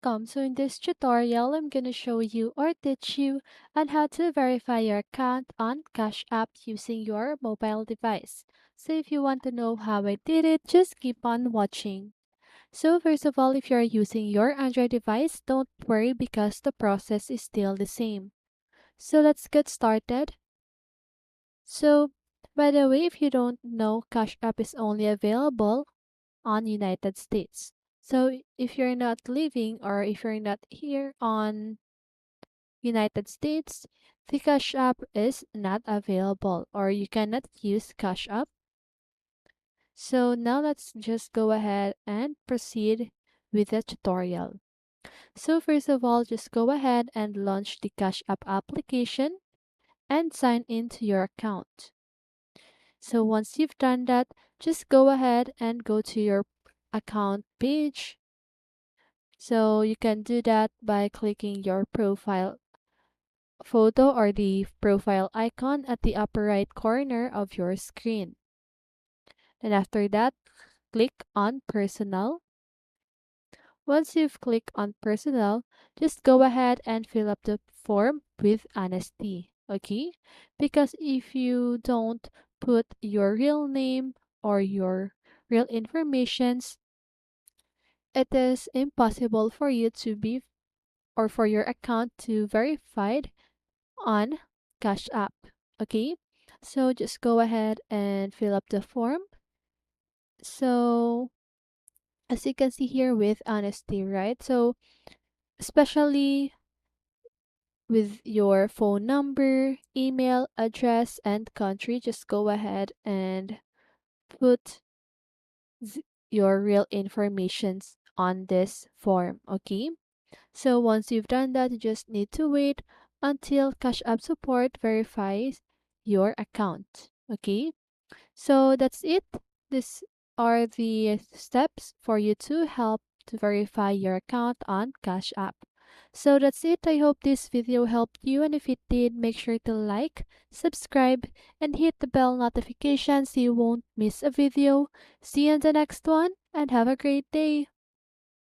welcome. So in this tutorial, I'm gonna show you or teach you on how to verify your account on Cash App using your mobile device. So if you want to know how I did it, just keep on watching. So first of all, if you're using your Android device, don't worry because the process is still the same. So let's get started. So by the way, if you don't know, Cash App is only available on United States. So if you're not living or if you're not here on United States, the Cash App is not available or you cannot use Cash App. So now let's just go ahead and proceed with the tutorial. So first of all, just go ahead and launch the Cash App application and sign into your account. So once you've done that, just go ahead and go to your account page. So you can do that by clicking your profile photo or the profile icon at the upper right corner of your screen. Then after that, click on personal. Once you've clicked on personal, just go ahead and fill up the form with honesty, okay? Because if you don't put your real name or your real informations, it is impossible for you to be or for your account to verified on Cash App. Okay, so just go ahead and fill up the form. So as you can see here with honesty, right? So especially with your phone number, email, address, and country, just go ahead and put your real informations on this form. Okay, so once you've done that, you just need to wait until Cash App support verifies your account. Okay, so that's it. These are the steps for you to help to verify your account on Cash App. So that's it. I hope this video helped you, and if it did, make sure to like, subscribe, and hit the bell notification so you won't miss a video. See you in the next one, and have a great day.